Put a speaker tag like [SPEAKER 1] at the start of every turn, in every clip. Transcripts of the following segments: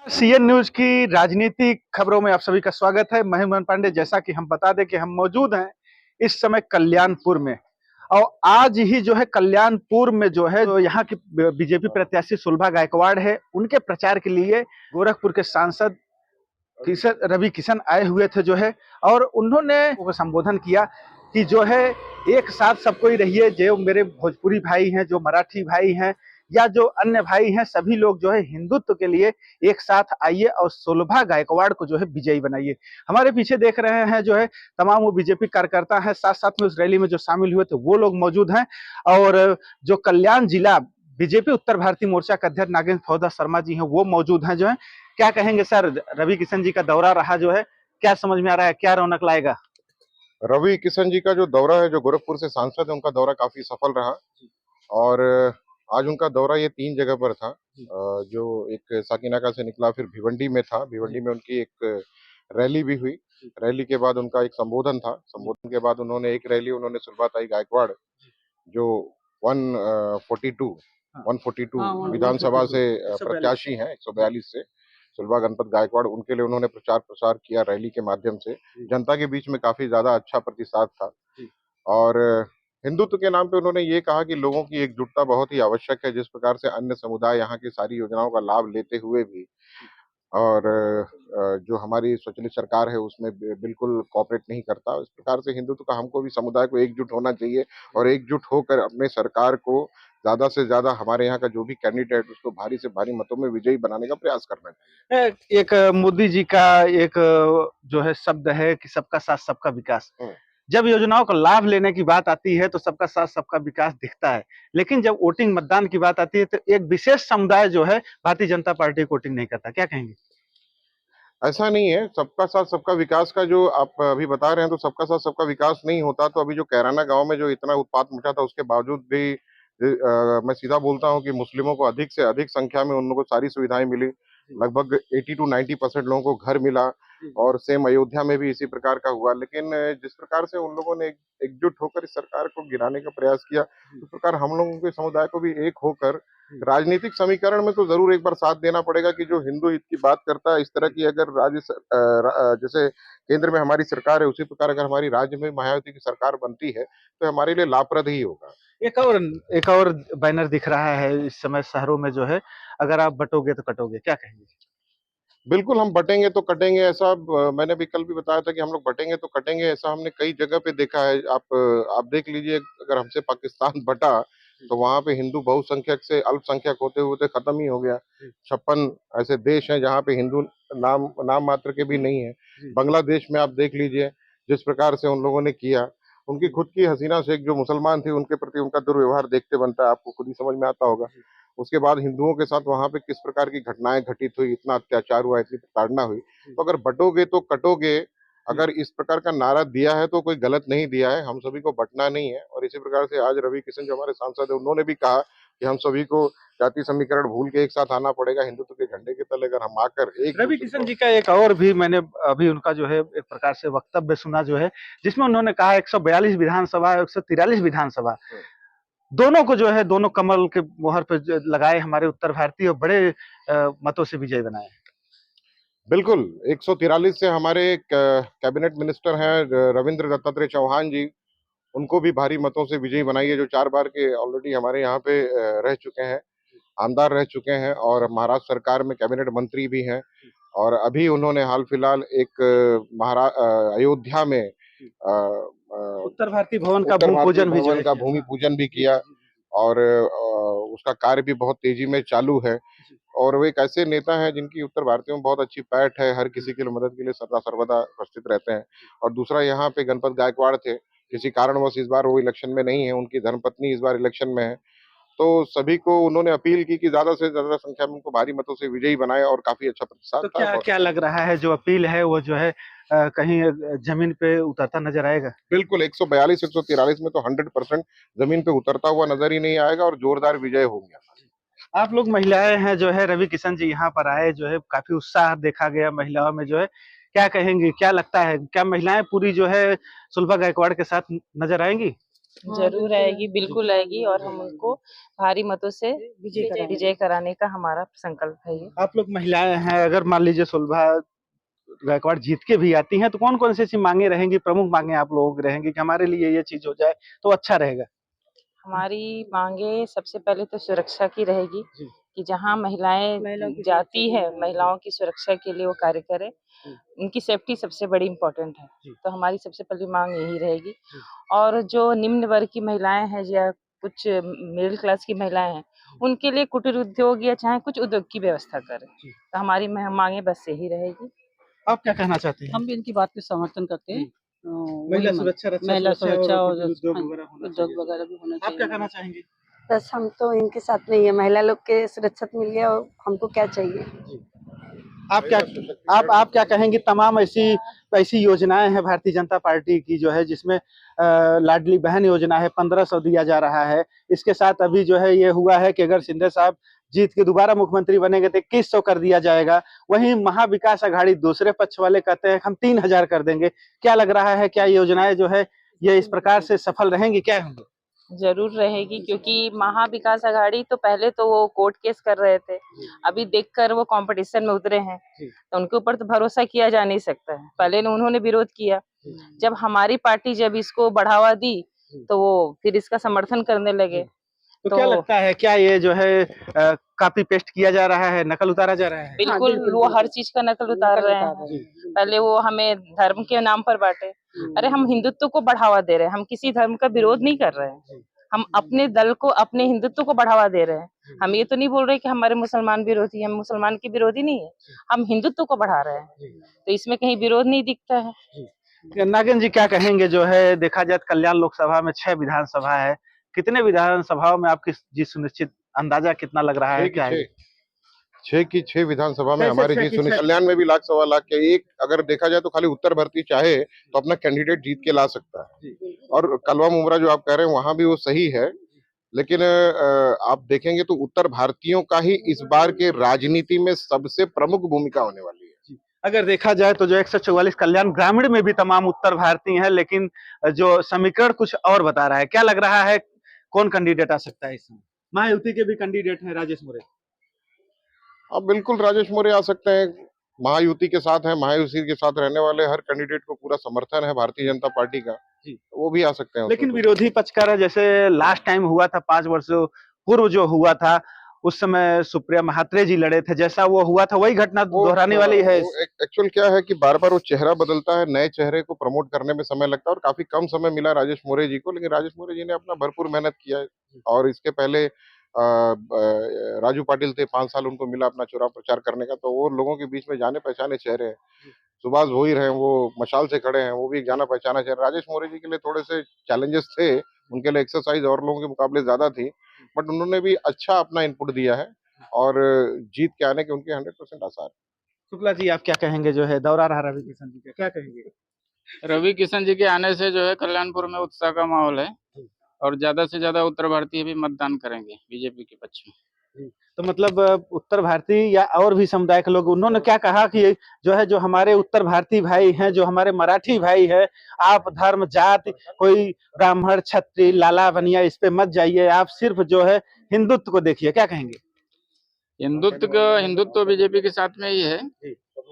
[SPEAKER 1] CN news की राजनीतिक खबरों में आप सभी का स्वागत है। मैं हेमंत पांडे। जैसा कि हम बता दें कि हम मौजूद हैं इस समय कल्याणपुर में, और आज ही जो है कल्याणपुर में जो है जो यहाँ की बीजेपी प्रत्याशी सुलभा गायकवाड़ है, उनके प्रचार के लिए गोरखपुर के सांसद किशन रवि किशन आए हुए थे जो है, और उन्होंने वो संबोधन किया कि जो है एक साथ सबको ही रहिए, जो मेरे भोजपुरी भाई हैं, जो मराठी भाई हैं या जो अन्य भाई हैं, सभी लोग जो है हिंदुत्व के लिए एक साथ आइए और सुलभा गायकवाड़ को जो है विजयी बनाइए। हमारे पीछे देख रहे हैं जो है तमाम वो बीजेपी कार्यकर्ता हैं, साथ साथ में उस रैली में जो शामिल हुए थे वो लोग मौजूद हैं। और जो कल्याण जिला बीजेपी उत्तर भारतीय मोर्चा के अध्यक्ष नागेंद्र फौजा शर्मा जी हैं वो मौजूद हैं जो है। क्या कहेंगे सर, रवि किशन जी का दौरा रहा जो है, क्या समझ में आ रहा है, क्या रौनक लाएगा?
[SPEAKER 2] रवि किशन जी का जो दौरा है, जो गोरखपुर से सांसद है, उनका दौरा काफी सफल रहा। और आज उनका दौरा ये 3 जगह पर था। जो एक साकीनाका से निकला, फिर भिवंडी में था। भिवंडी में उनकी एक रैली भी हुई। रैली के बाद उनका एक संबोधन था। संबोधन के बाद उन्होंने एक रैली उन्होंने सुलभाताई गायकवाड़, जो 142 142 विधानसभा से प्रत्याशी हैं, 142 से सुलभा गणपत गायकवाड़, उनके लिए उन्होंने प्रचार प्रसार किया रैली के माध्यम से। जनता के बीच में काफी ज्यादा अच्छा प्रतिसाद था। और हिंदुत्व के नाम पे उन्होंने ये कहा कि लोगों की एकजुटता बहुत ही आवश्यक है। जिस प्रकार से अन्य समुदाय यहाँ की सारी योजनाओं का लाभ लेते हुए भी, और जो हमारी स्वचालित सरकार है उसमें बिल्कुल कॉपरेट नहीं करता, इस प्रकार से हिंदुत्व का हमको भी समुदाय को एकजुट होना चाहिए और एकजुट होकर अपने सरकार को ज्यादा से ज्यादा, हमारे यहाँ का जो भी कैंडिडेट, उसको भारी से भारी मतों में विजयी बनाने का प्रयास करना चाहिए।
[SPEAKER 1] एक मोदी जी का एक जो है शब्द है कि सबका साथ सबका विकास। जब योजनाओं का लाभ लेने की बात आती है तो सबका साथ सबका विकास दिखता है, लेकिन जब वोटिंग मतदान की बात आती है तो एक विशेष समुदाय जो है भारतीय जनता पार्टी को वोटिंग नहीं करता। क्या कहेंगे?
[SPEAKER 2] ऐसा नहीं है। सबका साथ सबका विकास का जो आप अभी बता रहे हैं, तो सबका साथ सबका विकास नहीं होता तो अभी जो कैराना गांव में जो इतना उत्पात मचा था, उसके बावजूद भी मैं सीधा बोलता हूं कि मुस्लिमों को अधिक से अधिक संख्या में उन लोगों को सारी सुविधाएं मिली। लगभग 80 to 90% लोगों को घर मिला। और सेम अयोध्या में भी इसी प्रकार का हुआ। लेकिन जिस प्रकार से उन लोगों ने एकजुट होकर इस सरकार को गिराने का प्रयास किया, उस प्रकार हम लोगों के समुदाय को भी एक होकर राजनीतिक समीकरण में तो जरूर एक बार साथ देना पड़ेगा कि जो हिंदू हित की बात करता है, इस तरह की अगर जैसे केंद्र में हमारी सरकार है, उसी प्रकार अगर हमारी राज्य में मायावती की सरकार बनती है तो हमारे लिए लाभप्रद ही होगा।
[SPEAKER 1] एक और एक और बैनर दिख रहा है इस समय शहरों में जो है, अगर आप बटोगे तो कटोगे, क्या कहेंगे?
[SPEAKER 2] बिल्कुल, हम बटेंगे तो कटेंगे, ऐसा मैंने भी कल भी बताया था कि हम लोग बटेंगे तो कटेंगे, ऐसा हमने कई जगह पे देखा है। आप देख लीजिए, अगर हमसे पाकिस्तान बटा तो वहां पे हिंदू बहुसंख्यक से अल्पसंख्यक होते होते खत्म ही हो गया। 56 ऐसे देश हैं जहाँ पे हिंदू नाम नाम मात्र के भी नहीं है। बांग्लादेश में आप देख लीजिए, जिस प्रकार से उन लोगों ने किया, उनकी खुद की हसीना शेख जो मुसलमान थी, उनके प्रति उनका दुर्व्यवहार देखते बनता है, आपको खुद ही समझ में आता होगा। उसके बाद हिंदुओं के साथ वहां पे किस प्रकार की घटनाएं घटित हुई, इतना अत्याचार हुआ, इतनी प्रताड़ना हुई। तो अगर बटोगे तो कटोगे, अगर इस प्रकार का नारा दिया है तो कोई गलत नहीं दिया है। हम सभी को बटना नहीं है। और इसी प्रकार से आज रवि किशन जो हमारे सांसद है, उन्होंने भी कहा कि हम सभी को जाति समीकरण भूल के एक साथ आना पड़ेगा। हिंदुत्व के झंडे के तले अगर हम आकर एक
[SPEAKER 1] रवि किशन जी का एक और भी मैंने अभी उनका जो है एक प्रकार से वक्तव्य सुना जो है, जिसमें उन्होंने कहा 142 विधानसभा 143 विधानसभा दोनों को जो है, दोनों कमल के मोहर पे लगाए हमारे उत्तर भारतीय और बड़े मतों से विजय बनाए।
[SPEAKER 2] बिल्कुल, 143 से हमारे कैबिनेट मिनिस्टर हैं रविंद्र दत्तात्रेय चौहान जी, उनको भी भारी मतों से विजयी बनाई है, जो 4 बार के ऑलरेडी हमारे यहाँ पे रह चुके हैं, आमदार रह चुके हैं और महाराष्ट्र सरकार में कैबिनेट मंत्री भी हैं। और अभी उन्होंने हाल फिलहाल एक अयोध्या में
[SPEAKER 1] उत्तर भारतीय भवन का भूमि पूजन भी जो है
[SPEAKER 2] भूमि पूजन भी किया। और उसका कार्य भी बहुत तेजी में चालू है। और वो एक ऐसे नेता हैं जिनकी उत्तर भारतीयों में बहुत अच्छी पैठ है, हर किसी के लिए मदद के लिए सदा सर्वदा उपस्थित रहते हैं। और दूसरा, यहाँ पे गणपत गायकवाड़ थे, किसी कारणवश इस बार वो इलेक्शन में नहीं है, उनकी धर्मपत्नी इस बार इलेक्शन में है। तो सभी को उन्होंने अपील की कि ज्यादा से ज्यादा संख्या में उनको भारी मतों से विजयी बनाए, और काफी अच्छा प्रतिसाद
[SPEAKER 1] तो
[SPEAKER 2] था।
[SPEAKER 1] क्या क्या लग रहा है जो अपील है वो जो है कहीं जमीन पे उतरता नजर आएगा?
[SPEAKER 2] बिल्कुल, 142 143 में तो 100% जमीन पे उतरता हुआ नजर ही नहीं आएगा और जोरदार विजय हो गया।
[SPEAKER 1] आप लोग महिलाएं हैं जो है, रवि किशन जी यहाँ पर आए जो है, काफी उत्साह देखा गया महिलाओं में जो है, क्या कहेंगे, क्या लगता है, क्या महिलाएं पूरी जो है सुलभा गायकवाड़ के साथ नजर आएंगी?
[SPEAKER 3] जरूर आएगी, बिल्कुल आएगी और हम उनको भारी मतों से विजय कराने का हमारा संकल्प है ये।
[SPEAKER 1] आप लोग महिलाएं हैं, अगर मान लीजिए सुलभा गायकवाड़ जीत के भी आती हैं तो कौन कौन सी ऐसी मांगे रहेंगी, प्रमुख मांगे आप लोगों की रहेंगी कि हमारे लिए ये चीज हो जाए तो अच्छा रहेगा?
[SPEAKER 3] हमारी मांगे सबसे पहले तो सुरक्षा की रहेगी
[SPEAKER 1] जी।
[SPEAKER 3] कि जहाँ महिलाएं जाती है, महिलाओं की सुरक्षा के लिए वो कार्य करे। उनकी सेफ्टी सबसे बड़ी इम्पोर्टेंट है,
[SPEAKER 1] जी।
[SPEAKER 3] तो हमारी सबसे पहली मांग यही रहेगी।
[SPEAKER 1] जी।
[SPEAKER 3] और जो निम्न वर्ग की महिलाएं हैं या कुछ मिडिल क्लास की महिलाएं हैं, उनके लिए कुटीर उद्योग या चाहे कुछ उद्योग की व्यवस्था करें।
[SPEAKER 1] जी।
[SPEAKER 3] तो हमारी मांगे बस यही रहेगी।
[SPEAKER 1] आप क्या कहना चाहते हैं?
[SPEAKER 4] हम भी इनकी बात के समर्थन करते हैं।
[SPEAKER 1] महिला सुरक्षा, रक्षा
[SPEAKER 4] महिला सुरक्षा और
[SPEAKER 1] कुटीर उद्योग वगैरह होना
[SPEAKER 4] उद्योग
[SPEAKER 1] चाहिए।
[SPEAKER 4] वगैरह भी होना
[SPEAKER 1] आप क्या
[SPEAKER 4] चाहिए।
[SPEAKER 1] कहना चाहेंगे?
[SPEAKER 5] बस हम तो इनके साथ में ही है, महिला लोग के सुरक्षित मिल गया और हमको क्या चाहिए।
[SPEAKER 1] आप क्या कहेंगी? तमाम ऐसी ऐसी योजनाएं हैं भारतीय जनता पार्टी की जो है, जिसमें लाडली बहन योजना है, 1500 दिया जा रहा है। इसके साथ अभी जो है ये हुआ है कि अगर शिंदे साहब जीत के दोबारा मुख्यमंत्री बनेंगे तो 2100 कर दिया जाएगा। वहीं महाविकास अघाड़ी दूसरे पक्ष वाले कहते हैं हम 3000 कर देंगे। क्या लग रहा है, क्या योजनाएं जो है ये इस प्रकार से सफल रहेंगी, क्या होंगे?
[SPEAKER 3] जरूर रहेगी, क्योंकि महाविकास अघाड़ी तो पहले तो वो कोर्ट केस कर रहे थे, अभी देखकर वो कंपटीशन में उतरे हैं, तो उनके ऊपर तो भरोसा किया जा नहीं सकता है। पहले उन्होंने विरोध किया, जब हमारी पार्टी जब इसको बढ़ावा दी तो वो फिर इसका समर्थन करने लगे।
[SPEAKER 1] तो क्या लगता है, क्या ये जो है कॉपी पेस्ट किया जा रहा है, नकल उतारा जा रहा है?
[SPEAKER 3] बिल्कुल, वो हर चीज का नकल उतार रहे हैं। पहले वो हमें धर्म के नाम पर बांटे। अरे हम हिंदुत्व को बढ़ावा दे रहे हैं, हम किसी धर्म का विरोध नहीं कर रहे हैं। हम अपने दल को, अपने हिंदुत्व को बढ़ावा दे रहे हैं। हम ये तो नहीं बोल रहे कि हमारे मुसलमान विरोधी हैं, हम मुसलमान के विरोधी नहीं है, हम हिंदुत्व को बढ़ा रहे हैं, तो इसमें कहीं विरोध नहीं दिखता है।
[SPEAKER 1] नागिन जी क्या कहेंगे? जो है देखा जाए कल्याण लोकसभा में 6 विधानसभा है, कितने विधानसभाओं में आपकी जी सुनिश्चित अंदाजा कितना लग रहा है, क्या है?
[SPEAKER 2] 6 की 6 विधानसभा में
[SPEAKER 1] 6
[SPEAKER 2] हमारे जी सुनील कल्याण में भी लाख सवा लाख के एक, अगर देखा जाए तो खाली उत्तर भारतीय चाहे तो अपना कैंडिडेट जीत के ला सकता है। और कलवा मुमरा जो आप कह रहे हैं वहां भी वो सही है, लेकिन आप देखेंगे तो उत्तर भारतीयों का ही इस बार के राजनीति में सबसे प्रमुख भूमिका होने वाली है।
[SPEAKER 1] अगर देखा जाए तो जो 144 कल्याण ग्रामीण में भी तमाम उत्तर भारतीय हैं, लेकिन जो समीकरण कुछ और बता रहा है। क्या लग रहा है, कौन कैंडिडेट आ सकता है इसमें? महायुति के भी कैंडिडेट हैं राजेश मोरे।
[SPEAKER 2] अब बिल्कुल राजेश मोरे आ सकते हैं, महायुति के साथ है, महायुति के साथ रहने वाले हर कैंडिडेट को पूरा समर्थन है भारतीय जनता पार्टी का, वो भी आ सकते हैं।
[SPEAKER 1] लेकिन विरोधी पक्ष का है, जैसे लास्ट टाइम हुआ था 5 वर्ष पूर्व जो हुआ था, उस समय सुप्रिया महात्रे जी लड़े थे, जैसा वो हुआ था वही घटना दोहराने वाली है।
[SPEAKER 2] एक्चुअल क्या है कि बार बार वो चेहरा बदलता है, नए चेहरे को प्रमोट करने में समय लगता है और काफी कम समय मिला राजेश मोरे जी को, लेकिन राजेश मोरे जी ने अपना भरपूर मेहनत किया है। और इसके पहले राजू पाटिल थे, 5 साल उनको मिला अपना चुनाव प्रचार करने का, तो वो लोगों के बीच में जाने पहचाने चेहरे हैं। सुभाष भोईर हैं, वो मशाल से खड़े हैं, वो भी जाना पहचाना चेहरा। राजेश मोरे जी के लिए थोड़े से चैलेंजेस थे, उनके लिए एक्सरसाइज और लोगों के मुकाबले ज्यादा थी, बट उन्होंने भी अच्छा अपना इनपुट दिया है और जीत के आने के उनके 100% आसार।
[SPEAKER 1] शुक्ला जी आप क्या कहेंगे? जो है दौरा रहा रवि किशन जी का, क्या कहेंगे?
[SPEAKER 6] रवि किशन जी के आने से जो है कल्याणपुर में उत्साह का माहौल है और ज्यादा से ज्यादा उत्तर भारतीय भी मतदान करेंगे बीजेपी के पक्ष में।
[SPEAKER 1] तो मतलब उत्तर भारतीय या और भी समुदाय के लोग, उन्होंने क्या कहा कि जो है, जो हमारे उत्तर भारतीय भाई हैं, जो हमारे मराठी भाई है, आप धर्म जाति कोई ब्राह्मण क्षत्रिय लाला बनिया इस पे मत जाइए, आप सिर्फ जो है हिंदुत्व को देखिए। क्या कहेंगे?
[SPEAKER 6] हिंदुत्व बीजेपी के साथ में ही है,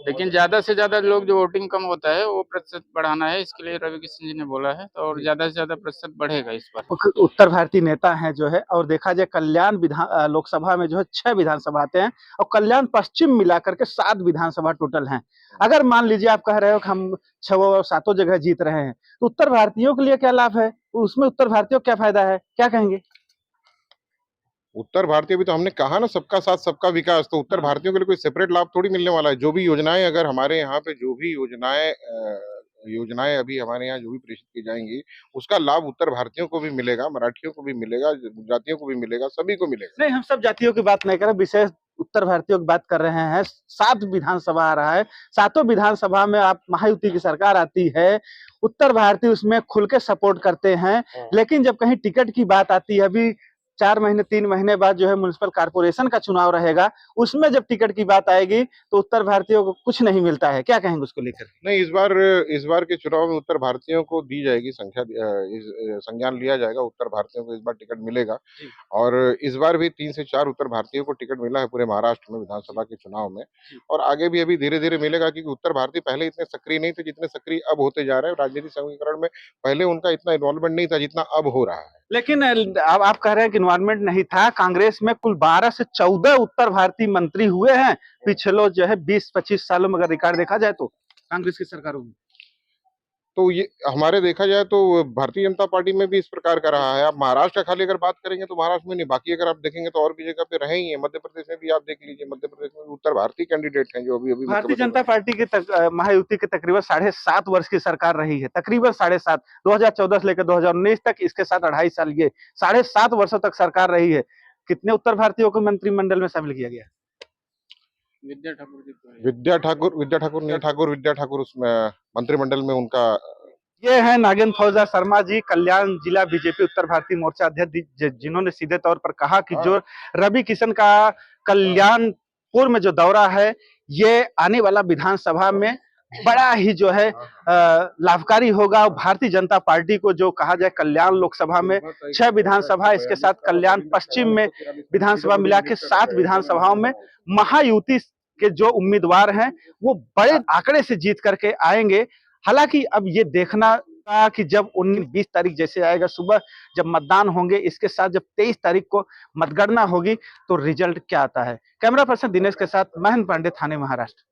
[SPEAKER 6] लेकिन ज्यादा से ज्यादा लोग जो वोटिंग कम होता है वो प्रतिशत बढ़ाना है, इसके लिए रवि किशन जी ने बोला है, तो और ज्यादा से ज्यादा प्रतिशत बढ़ेगा इस बार।
[SPEAKER 1] उत्तर भारतीय नेता हैं जो है, और देखा जाए कल्याण लोकसभा में जो है 6 विधानसभा आते हैं और कल्याण पश्चिम मिलाकर के 7 विधानसभा टोटल हैं। अगर मान लीजिए आप कह रहे हो कि हम 6 और 7 जगह जीत रहे हैं, तो उत्तर भारतीयों के लिए क्या लाभ है, उसमें उत्तर भारतीयों को क्या फायदा है, क्या कहेंगे?
[SPEAKER 2] उत्तर भारतीय भी तो हमने कहा ना, सबका साथ सबका विकास, तो उत्तर भारतीयों के लिए कोई सेपरेट लाभ थोड़ी मिलने वाला है। जो भी योजनाएं, अगर हमारे यहाँ पे जो भी योजनाएं अभी हमारे यहाँ जो भी प्रेषित की जाएंगी, उसका लाभ उत्तर भारतीयों को भी मिलेगा, मराठियों को भी मिलेगा, गुजरातियों को भी मिलेगा, सभी को मिलेगा।
[SPEAKER 1] नहीं, हम सब जातियों की बात नहीं कर रहे, विशेष उत्तर भारतीयों की बात कर रहे हैं। 7 विधानसभा आ रहा है, 7 विधानसभा में आप महायुति की सरकार आती है, उत्तर भारतीय उसमें खुल के सपोर्ट करते हैं, लेकिन जब कहीं टिकट की बात आती है, अभी 4 महीने 3 महीने बाद जो है म्युनिसिपल कॉर्पोरेशन का चुनाव रहेगा, उसमें जब टिकट की बात आएगी तो उत्तर भारतीयों को कुछ नहीं मिलता है, क्या कहेंगे उसको लेकर?
[SPEAKER 2] नहीं, इस बार के चुनाव में उत्तर भारतीयों को दी जाएगी संज्ञान लिया जाएगा। उत्तर भारतीयों को इस बार टिकट मिलेगा और इस बार भी 3 से 4 उत्तर भारतीयों को टिकट मिला है पूरे महाराष्ट्र में विधानसभा के चुनाव में और आगे भी अभी धीरे-धीरे मिलेगा क्योंकि उत्तर भारतीय पहले इतने सक्रिय नहीं थे जितने सक्रिय अब होते जा रहे हैं। राजनीतिक समीकरण में पहले उनका इतना इन्वॉल्वमेंट नहीं था जितना अब हो रहा है।
[SPEAKER 1] लेकिन अब आप कह रहे हैं कि इन्वायरमेंट नहीं था, कांग्रेस में कुल 12 से 14 उत्तर भारतीय मंत्री हुए हैं पिछले जो है 20-25 सालों में, अगर रिकॉर्ड देखा जाए तो कांग्रेस की सरकारों में।
[SPEAKER 2] तो ये हमारे देखा जाए तो भारतीय जनता पार्टी में भी इस प्रकार का रहा है। आप महाराष्ट्र का खाली अगर बात करेंगे तो महाराष्ट्र में नहीं, बाकी अगर आप देखेंगे तो और भी जगह पे रहे ही हैं। मध्य प्रदेश में भी आप देख लीजिए, मध्य प्रदेश में भी उत्तर भारतीय कैंडिडेट हैं जो अभी
[SPEAKER 1] भारतीय जनता पार्टी की महायुति की तकरीबन 7.5 वर्ष की सरकार रही है, तकरीबन 7.5, 2014 से लेकर 2019 तक, इसके साथ 2.5 साल, ये 7.5 वर्षों तक सरकार रही है। कितने उत्तर भारतीयों को मंत्रिमंडल में शामिल किया गया?
[SPEAKER 2] विद्या ठाकुर उसमें मंत्रिमंडल में उनका।
[SPEAKER 1] ये है नागेंद्र फौजा शर्मा जी, कल्याण जिला बीजेपी उत्तर भारतीय मोर्चा अध्यक्ष, जिन्होंने सीधे तौर पर कहा कि जो रवि किशन का कल्याणपुर में जो दौरा है, ये आने वाला विधानसभा में बड़ा ही जो है लाभकारी होगा। भारतीय जनता पार्टी को जो कहा जाए कल्याण लोकसभा में 6 विधानसभा, इसके साथ कल्याण पश्चिम में विधानसभा मिला के 7 विधानसभाओं में महायुति के जो उम्मीदवार हैं वो बड़े आंकड़े से जीत करके आएंगे। हालांकि अब ये देखना कि जब 19-20 तारीख जैसे आएगा, सुबह जब मतदान होंगे, इसके साथ जब 23 तारीख को मतगणना होगी तो रिजल्ट क्या आता है। कैमरा पर्सन दिनेश के साथ महेंद्र पांडे, थाने, महाराष्ट्र।